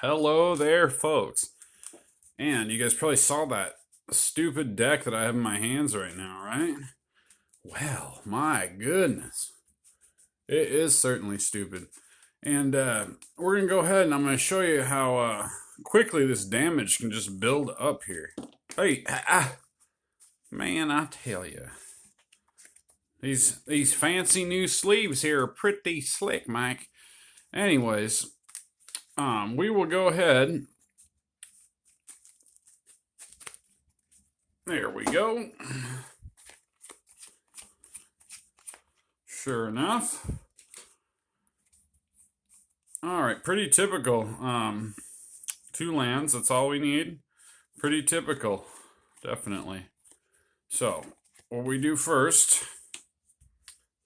Hello there, folks. And you guys probably saw that stupid deck that I have in my hands right now, right? Well, my goodness. It is certainly stupid. And we're going to go ahead and I'm going to show you how quickly this damage can just build up here. Hey, man, I tell you. These fancy new sleeves here are pretty slick, Mike. Anyways, we will go ahead. There we go. Sure enough. All right, pretty typical. 2 lands, that's all we need. Pretty typical, definitely. So, what we do first,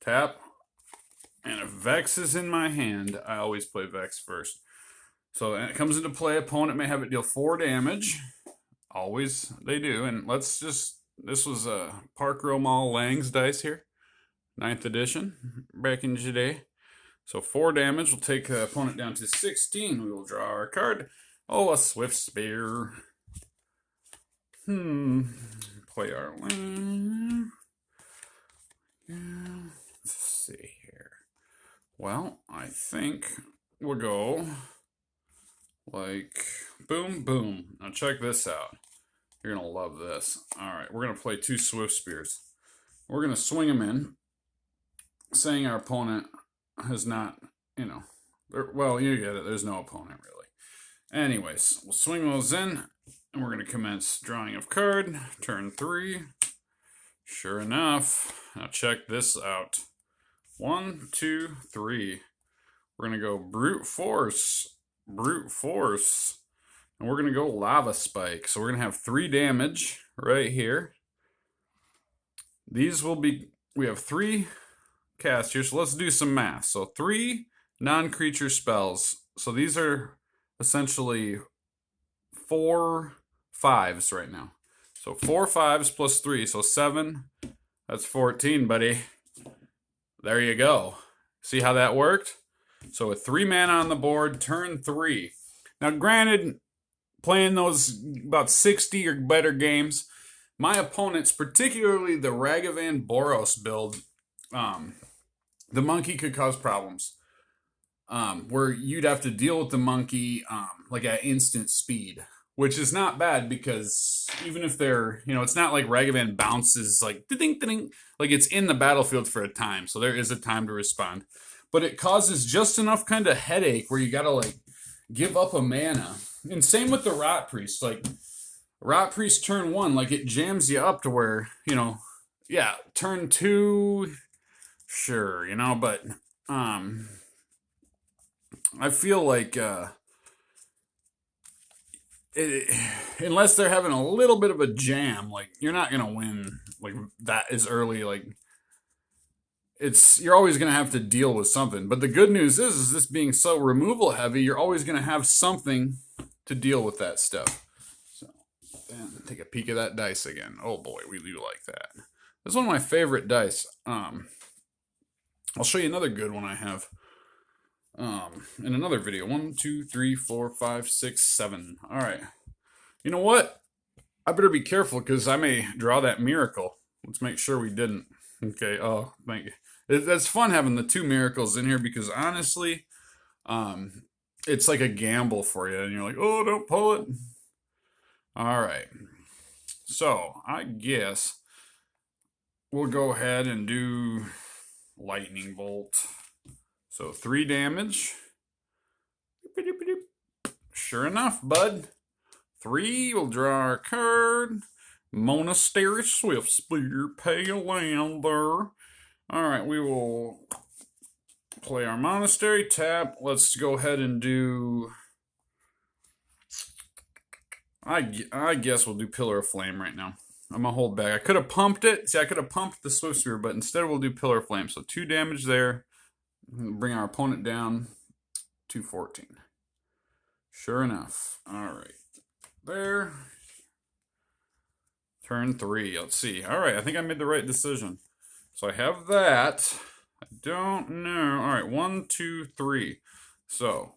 tap, and if Vex is in my hand, I always play Vex first. So, and it comes into play, opponent may have it deal 4 damage. Always they do. And let's just, this was Park Row Mall Lang's dice here. 9th edition, back in the day. So 4 damage will take the opponent down to 16. We will draw our card. Oh, a Swift Spear. Play our land. Let's see here. Well, I think we'll go like boom, boom. Now check this out. You're going to love this. All right, we're going to play 2 Swift Spears. We're going to swing them in, saying our opponent has not, well, you get it. There's no opponent, really. Anyways, we'll swing those in, and we're going to commence drawing of card. Turn 3. Sure enough. Now check this out. 1, 2, 3. We're going to go Brute Force. Brute Force. And we're going to go Lava Spike. So we're going to have 3 damage right here. These will be, we have 3 cast here, so let's do some math. So 3 non-creature spells. So these are essentially 4 5s right now. So 4 5s plus 3, so 7. That's 14, buddy. There you go. See how that worked? So with 3 mana on the board, turn 3. Now granted, playing those about 60 or better games, my opponents, particularly the Ragavan Boros build, the monkey could cause problems. Where you'd have to deal with the monkey like at instant speed, which is not bad because even if they're, it's not like Ragavan bounces like ding ding, like it's in the battlefield for a time, so there is a time to respond. But it causes just enough kind of headache where you gotta like give up a mana. And same with the Rot Priest. Like Rot Priest turn 1, like it jams you up to where, turn 2. Sure, but I feel like unless they're having a little bit of a jam, like you're not gonna win like that as early. Like you're always gonna have to deal with something. But the good news is this being so removal heavy, you're always gonna have something to deal with that stuff. So, and take a peek at that dice again. Oh boy, we do like that. This is one of my favorite dice. I'll show you another good one I have in another video. 1, 2, 3, 4, 5, 6, 7. All right. You know what? I better be careful because I may draw that miracle. Let's make sure we didn't. Okay. Oh, thank you. That's fun having the 2 miracles in here because honestly, it's like a gamble for you. And you're like, oh, don't pull it. All right. So I guess we'll go ahead and do Lightning Bolt. So 3 damage. Sure enough, bud. 3, we'll draw our card. Monastery Swift Spear, Pale Lander. Alright, we will play our Monastery, tap. Let's go ahead and do... I guess we'll do Pillar of Flame right now. I'm going to hold back. I could have pumped it. See, I could have pumped the Swift Spear, but instead we'll do Pillar of Flame. So 2 damage there. Bring our opponent down to 14. Sure enough. All right. There. Turn 3. Let's see. All right. I think I made the right decision. So I have that. I don't know. All right. 1, 2, 3. So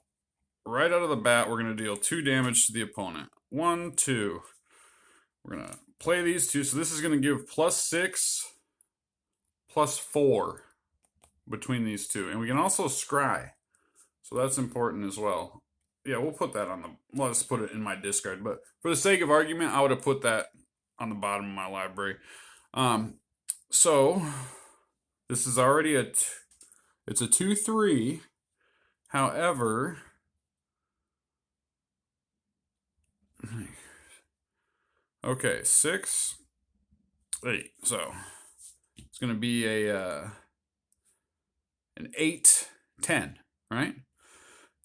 right out of the bat, we're going to deal 2 damage to the opponent. 1, 2. We're going to play these two. So this is going to give +6, +4 between these two. And we can also scry. So that's important as well. Yeah, we'll put that on the... Let's put it in my discard. But for the sake of argument, I would have put that on the bottom of my library. So this is already it's a 2/3. However, okay, 6, 8. So it's going to be an 8, 10, right?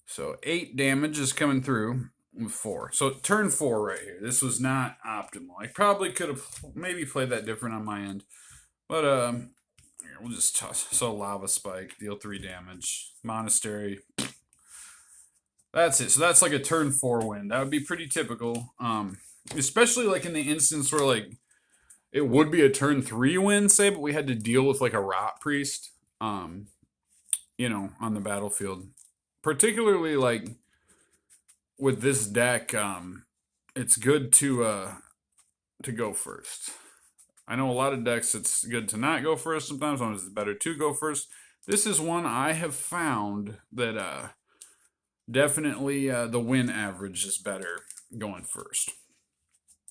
So 8 damage is coming through with 4. So turn 4 right here. This was not optimal. I probably could have maybe played that different on my end. But here, we'll just toss. So lava spike, deal 3 damage. Monastery. That's it. So that's like a turn 4 win. That would be pretty typical. Especially like in the instance where like it would be a turn 3 win, say, but we had to deal with like a rotpriest, you know, on the battlefield. Particularly like with this deck, it's good to go first. I know a lot of decks it's good to not go first sometimes. Sometimes it's better to go first. This is one I have found that definitely the win average is better going first.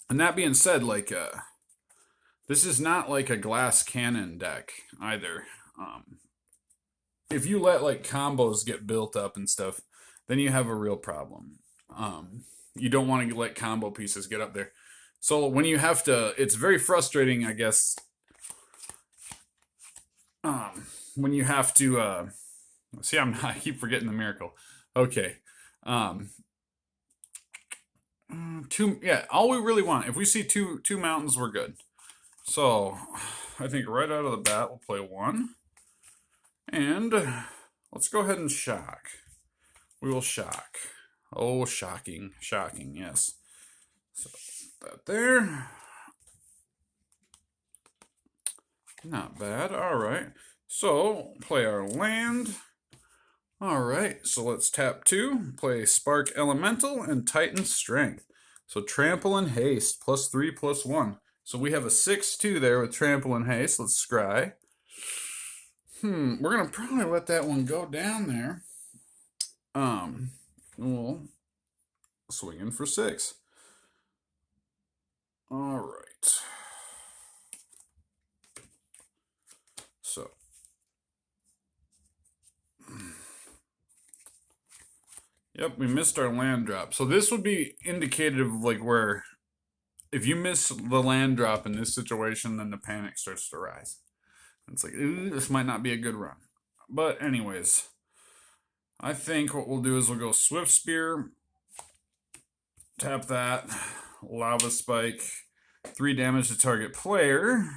And that being said, like this is not like a glass cannon deck either. If you let like combos get built up and stuff, then you have a real problem. You don't want to let combo pieces get up there. So when you have to, it's very frustrating, I guess. When you have to, see, I keep forgetting the miracle. Okay. All we really want, if we see two mountains, we're good. So I think right out of the bat, we'll play 1. And let's go ahead and shock. We will shock. Oh, shocking. Shocking, yes. So that there. Not bad. All right. So play our land. All right. So let's tap 2. Play Spark Elemental and Titan Strength. So Trample and Haste. +3, +1. So we have a 6/2 there with Trample and Haste. Let's scry. We're going to probably let that one go down there. We'll swing in for 6. All right. So. Yep, we missed our land drop. So this would be indicative of like where if you miss the land drop in this situation, then the panic starts to rise. It's like, ooh, this might not be a good run. But anyways, I think what we'll do is we'll go Swift Spear, tap that, Lava Spike, 3 damage to target player.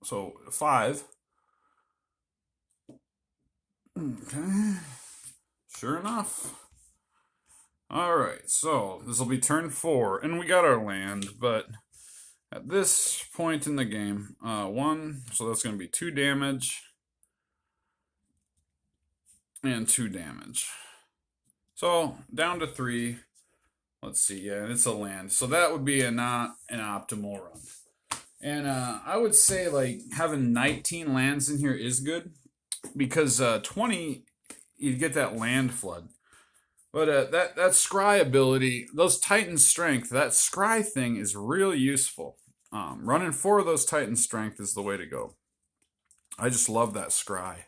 So 5. Okay. Sure enough. Alright, so this will be turn 4. And we got our land, but at this point in the game, 1, so that's going to be 2 damage. And 2 damage. So down to 3. Let's see, yeah, it's a land. So that would be not an optimal run. And I would say like having 19 lands in here is good. Because 20, you get that land flood. But that scry ability, those Titan Strength, that scry thing is really useful. Running 4 of those Titan Strength is the way to go. I just love that scry.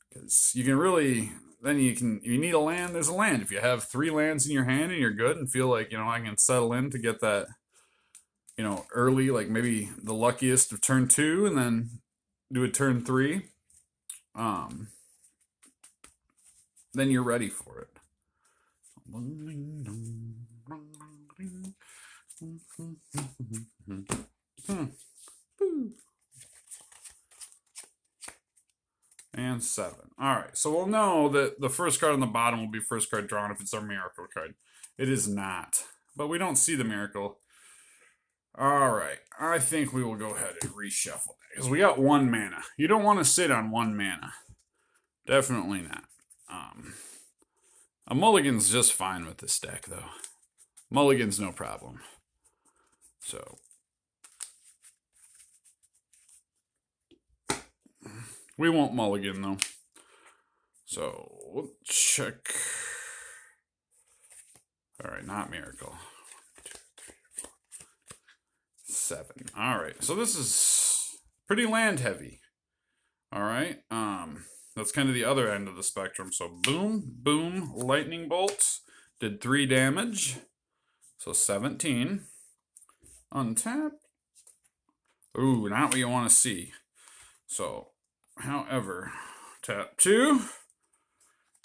Because you can really, then you need a land, there's a land. If you have 3 lands in your hand and you're good and feel like, I can settle in to get that, early, like maybe the luckiest of turn 2 and then do a turn 3, then you're ready for it. And 7. Alright, so we'll know that the first card on the bottom will be first card drawn if it's our miracle card. It is not. But we don't see the miracle. Alright, I think we will go ahead and reshuffle that. Because we got 1 mana. You don't want to sit on 1 mana. Definitely not. A mulligan's just fine with this deck, though. Mulligan's no problem. So we won't mulligan, though. So we'll check. All right, not miracle. 1, 2, 3, 4, 7. All right, so this is pretty land heavy. All right, that's kind of the other end of the spectrum. So boom, boom, lightning bolts did 3 damage. So 17. Untap. Ooh, not what you want to see. So, however, tap 2.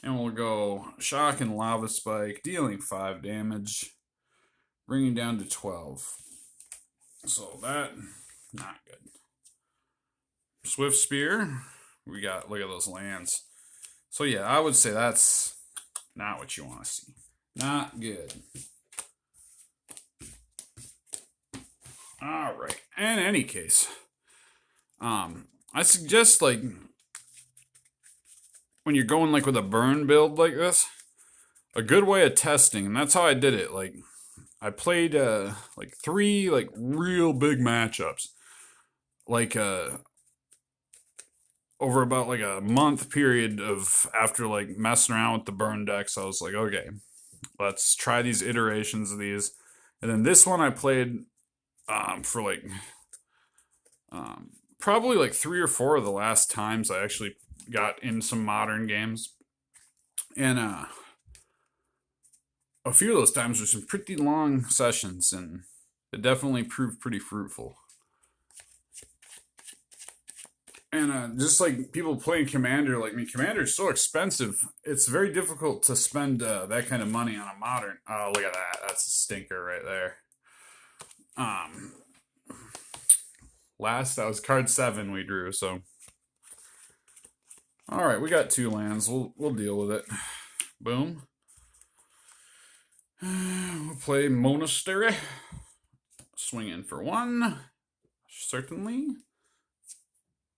And we'll go shock and lava spike, dealing 5 damage, bringing down to 12. So that, not good. Swift Spear, we got, look at those lands. So yeah, I would say that's not what you want to see. Not good. All right. In any case, I suggest like when you're going like with a burn build like this, a good way of testing, and that's how I did it. Like I played like 3 like real big matchups, like over about like a month period of after like messing around with the burn decks. I was like, okay, let's try these iterations of these, and then this one I played for like probably like 3 or 4 of the last times I actually got in some modern games. And a few of those times were some pretty long sessions, and it definitely proved pretty fruitful. And just like people playing Commander like me, Commander is so expensive, it's very difficult to spend that kind of money on a modern. Oh, look at that. That's a stinker right there. Last, that was card 7 we drew, so. Alright, we got 2 lands. We'll deal with it. Boom. We'll play Monastery. Swing in for 1. Certainly.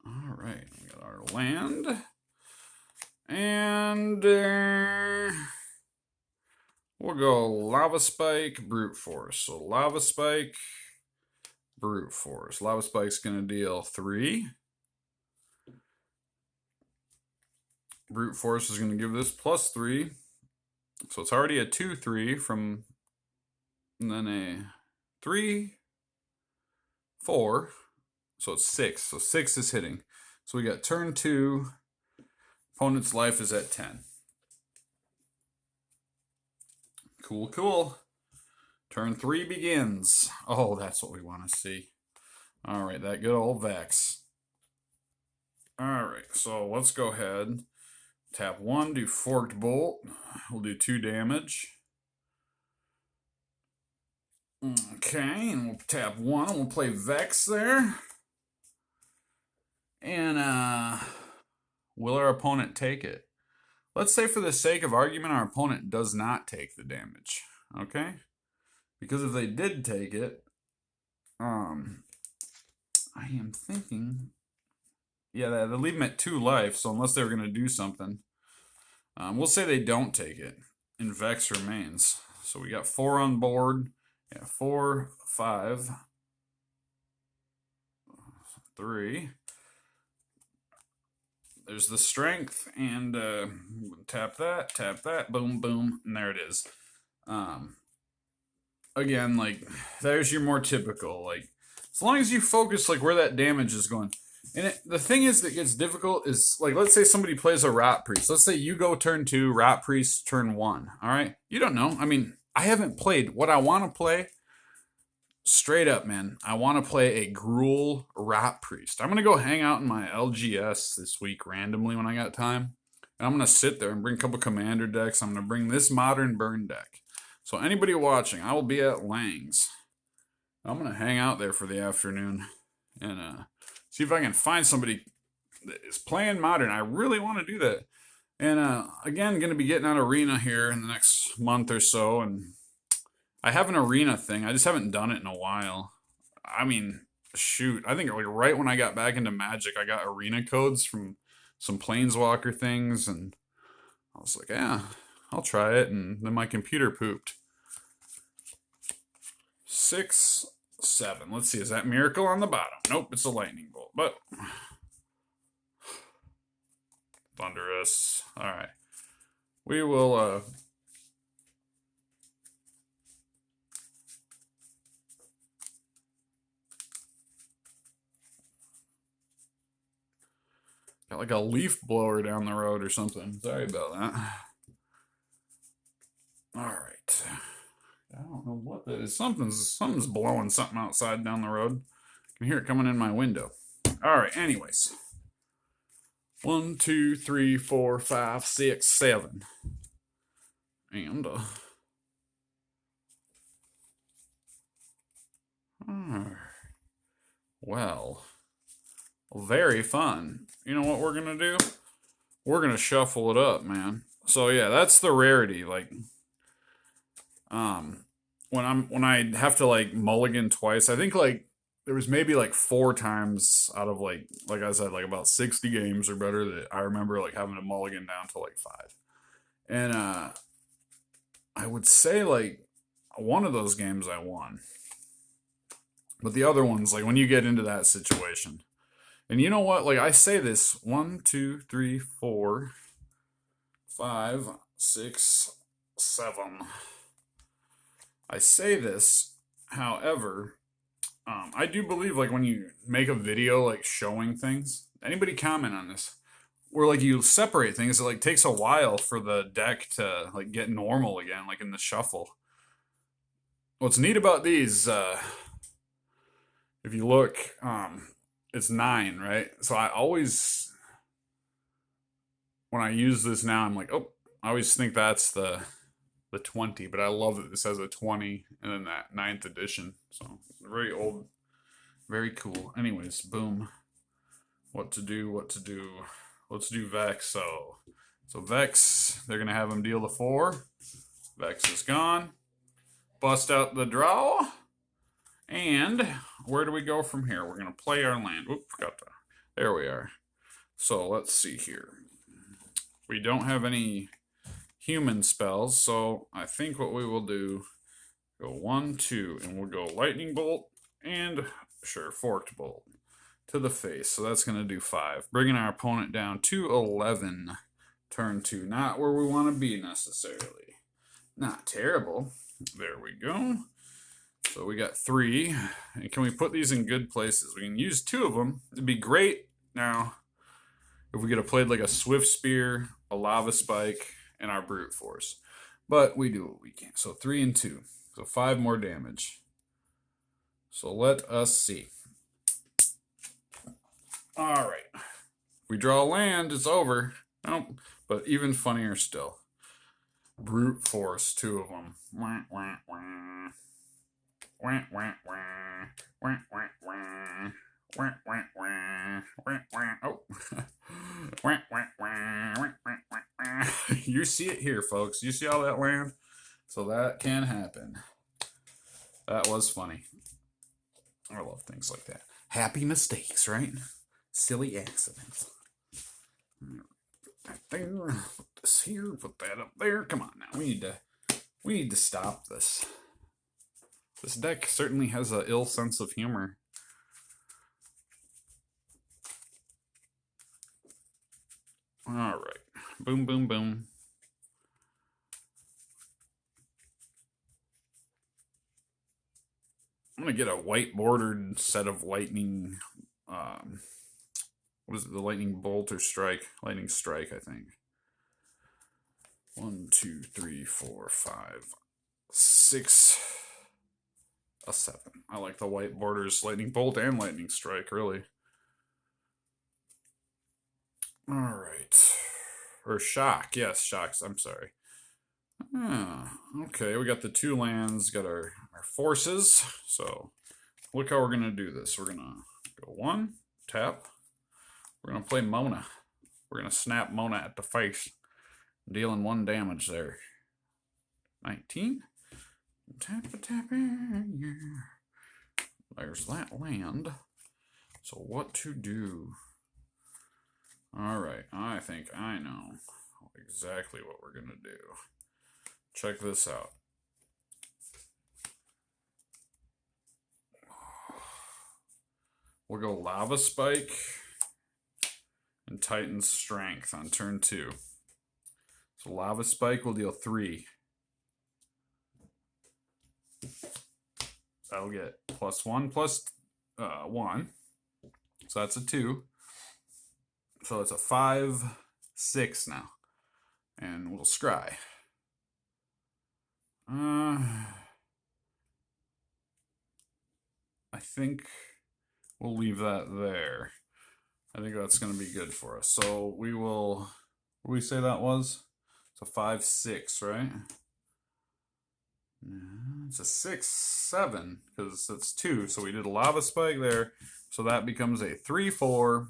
Alright, we got our land. And we'll go Lava Spike, Brute Force. So Lava Spike, Brute Force. Lava Spike's going to deal 3. Brute Force is going to give this +3. So it's already a 2/3 from, and then a 3, 4. So it's 6. So 6 is hitting. So we got turn 2. Opponent's life is at 10. Cool, cool. Turn 3 begins. Oh, that's what we want to see. All right, that good old Vex. All right, so let's go ahead. Tap 1, do Forked Bolt. We'll do 2 damage. Okay, and we'll tap 1, and we'll play Vex there. And will our opponent take it? Let's say for the sake of argument, our opponent does not take the damage. Okay? Because if they did take it, I am thinking, yeah, they leave them at 2 life, so unless they were going to do something, we'll say they don't take it, and Vex remains. So we got 4 on board. Yeah, 4, 5, 3. There's the strength, and tap that, boom, boom, and there it is. Again, like, there's your more typical, like, as long as you focus, like, where that damage is going. And the thing is that gets difficult is, like, let's say somebody plays a Rot Priest. Let's say you go turn 2, Rot Priest turn 1, all right? You don't know. I mean, I haven't played. What I want to play, straight up, man, I want to play a Gruul Rot Priest. I'm going to go hang out in my LGS this week randomly when I got time. And I'm going to sit there and bring a couple Commander decks. I'm going to bring this modern burn deck. So anybody watching, I will be at Lang's. I'm going to hang out there for the afternoon and see if I can find somebody that is playing modern. I really want to do that. And again, going to be getting on Arena here in the next month or so. And I have an Arena thing. I just haven't done it in a while. I mean, shoot. I think like right when I got back into Magic, I got Arena codes from some Planeswalker things. And I was like, yeah, I'll try it, and then my computer pooped. 6, 7. Let's see, is that miracle on the bottom? Nope, it's a lightning bolt, but thunderous. All right, we will. Got like a leaf blower down the road or something. Sorry about that. All right. I don't know what that is. Something's blowing something outside down the road. I can hear it coming in my window. All right. Anyways, 1, 2, 3, 4, 5, 6, 7, and well, very fun. You know what we're gonna do? We're gonna shuffle it up, man. So yeah, that's the rarity. Like, when I have to like mulligan twice, I think like there was maybe like 4 times out of like I said, like about 60 games or better that I remember like having to mulligan down to like 5. And I would say like one of those games I won. But the other ones, like when you get into that situation. And you know what? Like I say this 1, 2, 3, 4, 5, 6, 7. I say this, however, I do believe like when you make a video like showing things, anybody comment on this? Where like you separate things, it like takes a while for the deck to like get normal again, like in the shuffle. What's neat about these, if you look, it's 9, right? So I always, when I use this now, I'm like, oh, I always think that's the 20, but I love that this has a 20 and then that 9th edition. So very old, very cool. Anyways, boom. What to do? Let's do Vex. So Vex, they're gonna have him deal the 4. Vex is gone. Bust out the draw. And where do we go from here? We're gonna play our land. Oop, forgot to. There we are. So let's see here. We don't have any human spells, so I think what we will do, go 1, 2, and we'll go lightning bolt and sure, forked bolt to the face. So that's going to do 5, bringing our opponent down to 11. Turn 2, not where we want to be necessarily. Not terrible. There we go. So we got 3. And can we put these in good places? We can use 2 of them. It'd be great now if we could have played like a swift spear, a lava spike, and our brute force. But we do what we can. So 3 and 2. So 5 more damage. So let us see. Alright. If we draw land, it's over. Nope. But even funnier still. Brute force, 2 of them. Wah, wah, wah. Wah, wah, wah. Wah, wah, wah. Wah, wah, wah. Wah, wah. Oh. Wah, wah, wah. Wah, wah, wah. You see it here, folks. You see all that land? So that can happen. That was funny. I love things like that. Happy mistakes, right? Silly accidents. Put that there. Put this here. Put that up there. Come on now. We need to stop this. This deck certainly has an ill sense of humor. All right. Boom, boom, boom. I'm going to get a white bordered set of lightning. What is it? The lightning bolt or strike? Lightning strike, I think. 1, 2, 3, 4, 5, 6, a 7. I like the white borders, lightning bolt and lightning strike, really. All right. Or shock. Yes, shocks. I'm sorry. Okay, we got the 2 lands, got our forces. So look how we're going to do this. We're going to go 1, tap. We're going to play Mona. We're going to snap Mona at the face, dealing 1 damage there. 19. Tapping. There's that land. So what to do? All right, I think I know exactly what we're going to do. check this out. We'll go Lava Spike and Titan's Strength on turn 2. So Lava Spike will deal 3. That'll get +1 +1. So that's a 2. So it's a 5/6 now. And we'll scry. I think we'll leave that there. I think that's going to be good for us. So we will, what did we say that was? It's a 5/6, right? It's a 6/7 because it's 2. So we did a Lava Spike there. So that becomes a 3/4.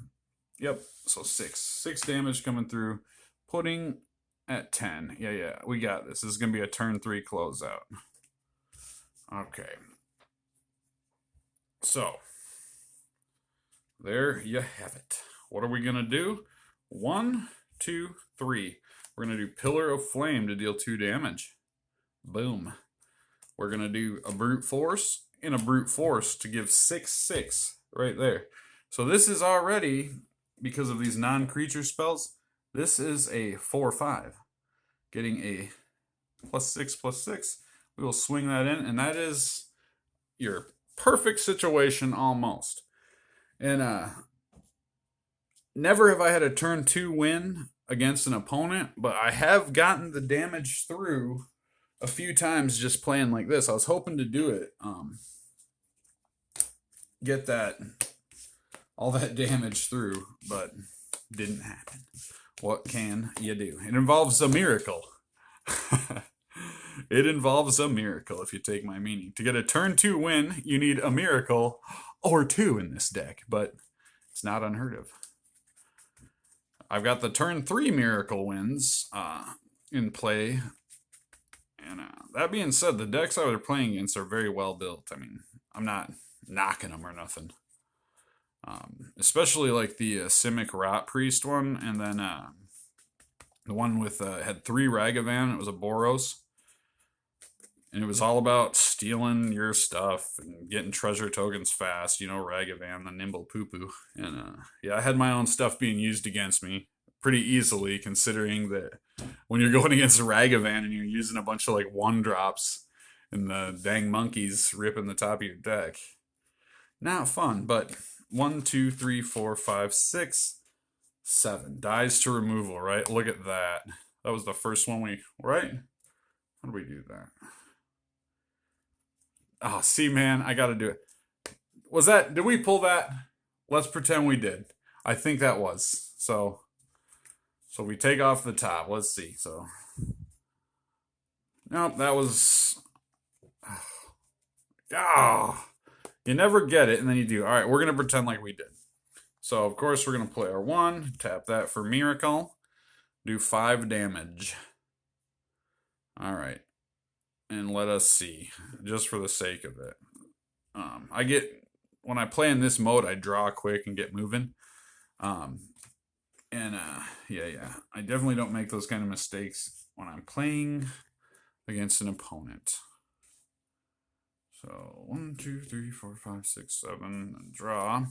Yep. So 6. 6 damage coming through. Putting at 10. Yeah. We got this. This is going to be a turn 3 closeout. Okay. So there you have it. What are we going to do? 1, 2, 3. We're going to do Pillar of Flame to deal 2 damage. Boom. We're going to do a Brute Force and a Brute Force to give 6/6 right there. So this is already, because of these non-creature spells, this is a 4/5. Getting a +6/+6. We will swing that in, and that is your perfect situation almost. And never have I had a turn 2 win against an opponent, but I have gotten the damage through a few times just playing like this. I was hoping to do it, get that, all that damage through, but didn't happen. What can you do? It involves a miracle. It involves a miracle, if you take my meaning. To get a turn 2 win, you need a miracle or 2 in this deck, but it's not unheard of. I've got the turn 3 miracle wins in play. And that being said, the decks I was playing against are very well built. I mean, I'm not knocking them or nothing. Especially like the Simic Rotpriest one, and then the one with had 3 ragavan. It was a Boros, and it was all about stealing your stuff and getting treasure tokens fast. You know, ragavan, the nimble poo poo. And yeah, I had my own stuff being used against me pretty easily, considering that when you're going against a ragavan and you're using a bunch of like 1-drops and the dang monkeys ripping the top of your deck, not fun. But 1, 2, 3, 4, 5, 6, 7 dies to removal, right? Look at that. That was the first one we, right? How do we do that? Oh, see, man, I got to do it. Was that, did we pull that? Let's pretend we did. I think that was. So we take off the top. Let's see. So, nope, that was, oh, you never get it, and then you do. All right, we're going to pretend like we did. So, of course, we're going to play our 1, tap that for Miracle, do 5 damage. All right. And let us see, just for the sake of it. I get, when I play in this mode, I draw quick and get moving. Yeah, I definitely don't make those kind of mistakes when I'm playing against an opponent. So 1, 2, 3, 4, 5, 6, 7, and draw. A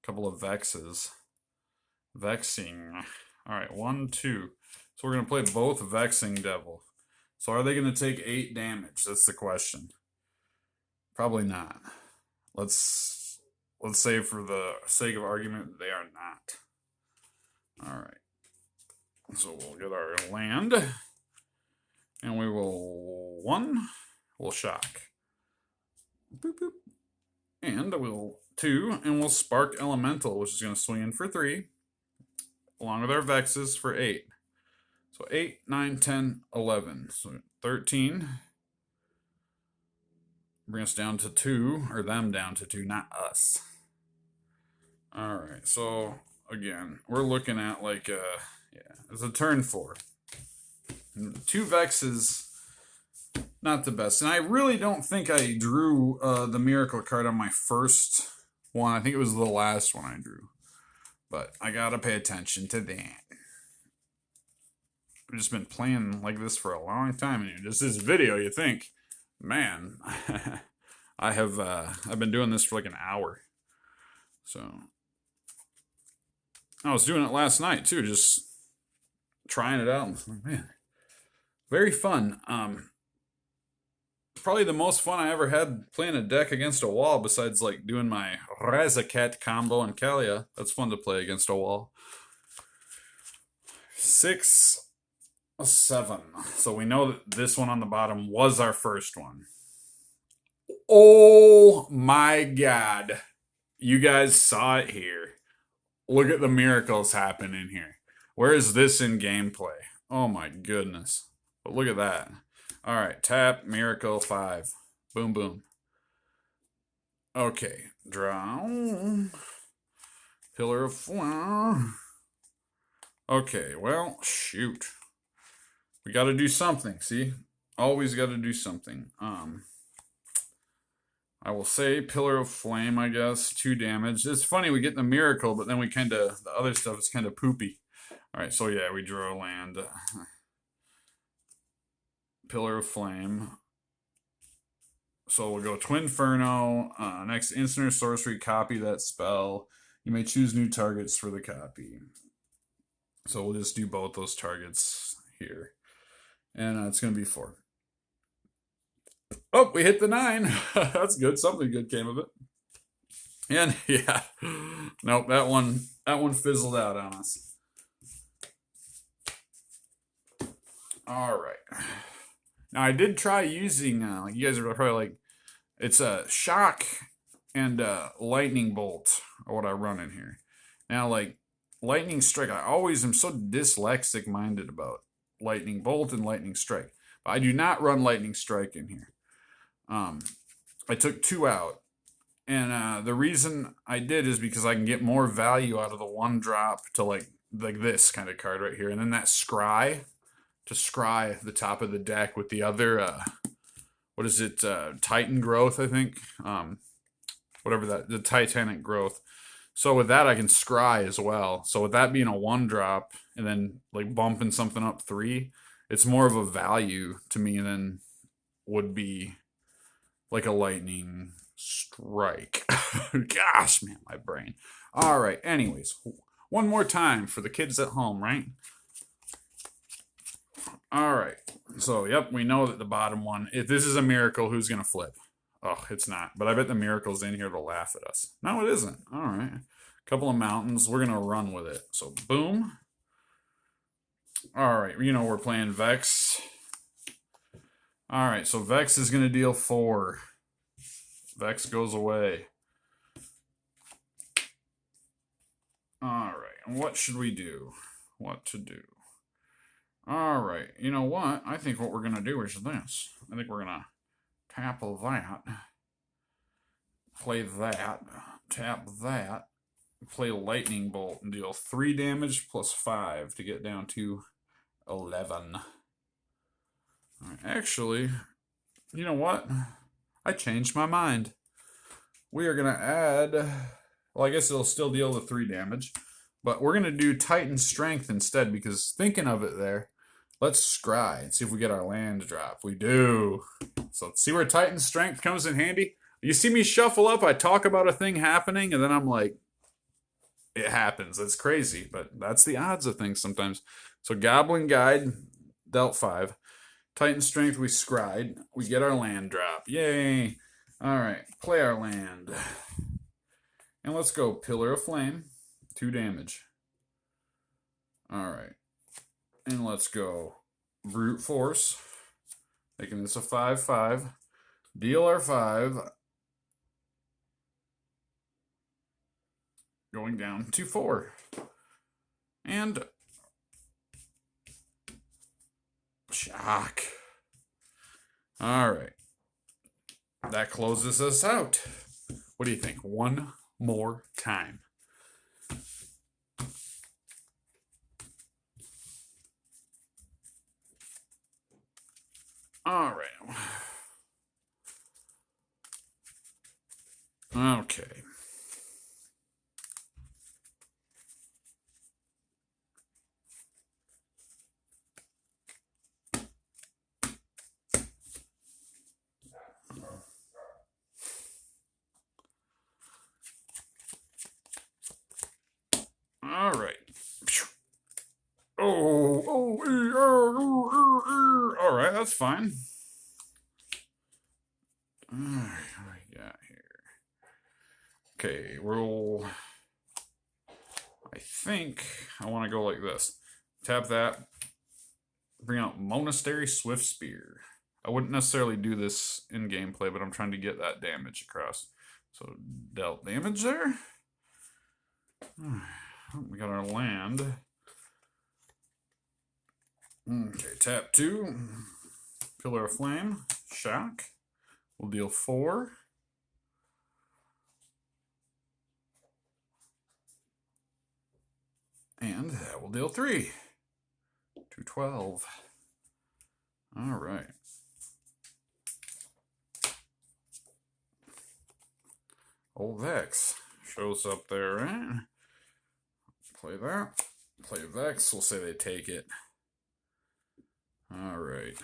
couple of vexes. Vexing. All right, 1, 2. So we're gonna play both Vexing Devil. So are they gonna take 8 damage? That's the question. Probably not. Let's say for the sake of argument, they are not. All right. So we'll get our land, and we will 1. We'll shock. Boop boop. And we'll 2, and we'll Spark Elemental, which is going to swing in for 3, along with our Vexes for 8. So 8, 9, 10, 11. So 13. Bring us down to 2, or them down to 2, not us. All right, so again, we're looking at like, it's a turn 4. 2 Vexes, not the best. And I really don't think I drew the Miracle card on my first one. I think it was the last one I drew. But I gotta pay attention to that. I've just been playing like this for a long time, and just this video, you think, man, I've been doing this for like an hour. So I was doing it last night too, just trying it out. Man, very fun. Probably the most fun I ever had playing a deck against a wall, besides like doing my Razaket combo and Kalia. That's fun to play against a wall. 6, 7. So we know that this one on the bottom was our first one. Oh my god. You guys saw it here. Look at the miracles happening here. Where is this in gameplay? Oh my goodness. But look at that. Alright, tap, miracle, 5. Boom, boom. Okay, draw. Pillar of Fire. Okay, well, shoot. We gotta do something, see? Always gotta do something. I will say Pillar of Flame, I guess. 2 damage. It's funny, we get the miracle, but then we the other stuff is kind of poopy. Alright, so yeah, we draw a land. Pillar of Flame. So we'll go Twinferno. Next instant or sorcery, copy that spell. You may choose new targets for the copy. So we'll just do both those targets here. And it's going to be 4. Oh, we hit the 9. That's good. Something good came of it. And yeah, nope, that one fizzled out on us. All right. Now I did try using, like you guys are probably like, it's a shock and lightning bolt are what I run in here. Now like lightning strike, I always am so dyslexic minded about lightning bolt and lightning strike. But I do not run lightning strike in here. I took 2 out. And the reason I did is because I can get more value out of the 1 drop to like this kind of card right here. And then that scry, to scry the top of the deck with the other, what is it, Titan Growth, I think? Whatever that, the Titanic Growth. So with that, I can scry as well. So with that being a 1 drop and then like bumping something up 3, it's more of a value to me than would be like a lightning strike. Gosh, man, my brain. All right, anyways, one more time for the kids at home, right? All right, so yep, we know that the bottom one, if this is a miracle, who's gonna flip? Oh, it's not, but I bet the miracle's in here to laugh at us. No, it isn't. All right, couple of mountains, we're gonna run with it. So boom. All right, you know we're playing Vex. All right, so Vex is gonna deal 4. Vex goes away. All right, and what should we do? What to do? All right, you know what? I think what we're going to do is this. I think we're going to tap that, play that, tap that, play Lightning Bolt, and deal 3 damage plus 5 to get down to 11. All right, actually, you know what? I changed my mind. We are going to add, well, I guess it'll still deal the 3 damage, but we're going to do Titan Strength instead, because thinking of it there, let's scry and see if we get our land drop. We do. So let's see where Titan Strength comes in handy. You see me shuffle up, I talk about a thing happening, and then I'm like, it happens. It's crazy, but that's the odds of things sometimes. So Goblin Guide, dealt 5. Titan Strength, we scried. We get our land drop. Yay. All right, play our land. And let's go Pillar of Flame, 2 damage. All right. And let's go Brute Force, making this a 5/5. Deal our 5. Going down to 4. And shock. All right. That closes us out. What do you think? One more time. All right. Okay. that's fine. What do we got here? Okay, we'll. I think I want to go like this. Tap that. Bring out Monastery Swift Spear. I wouldn't necessarily do this in gameplay, but I'm trying to get that damage across. So dealt damage there. We got our land. Okay, tap 2. Pillar of Flame. Shock. We'll deal 4. And that will deal 3. 212. All right. Old Vex shows up there, right? Play that. Play Vex. We'll say they take it. All right.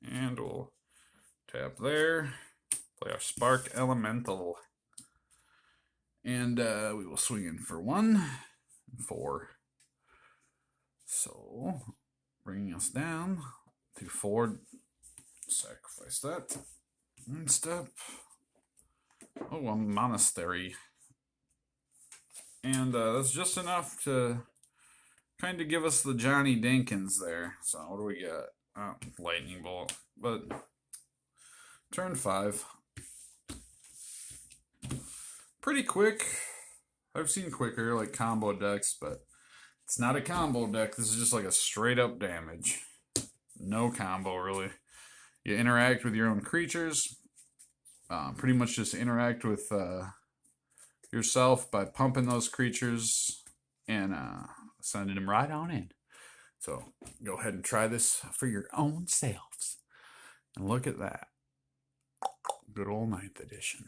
And we'll tap there. Play our Spark Elemental. And we will swing in for 1 and 4. So, bringing us down to 4. Sacrifice that. And step. Oh, a Monastery. And that's just enough to kind of give us the Johnny Dinkins there. So, what do we got? Oh, Lightning Bolt. But, turn 5. Pretty quick. I've seen quicker, like combo decks, but it's not a combo deck. This is just like a straight up damage. No combo, really. You interact with your own creatures. Pretty much just interact with yourself by pumping those creatures and sending them right on in. So go ahead and try this for your own selves. And look at that. Good old 9th edition.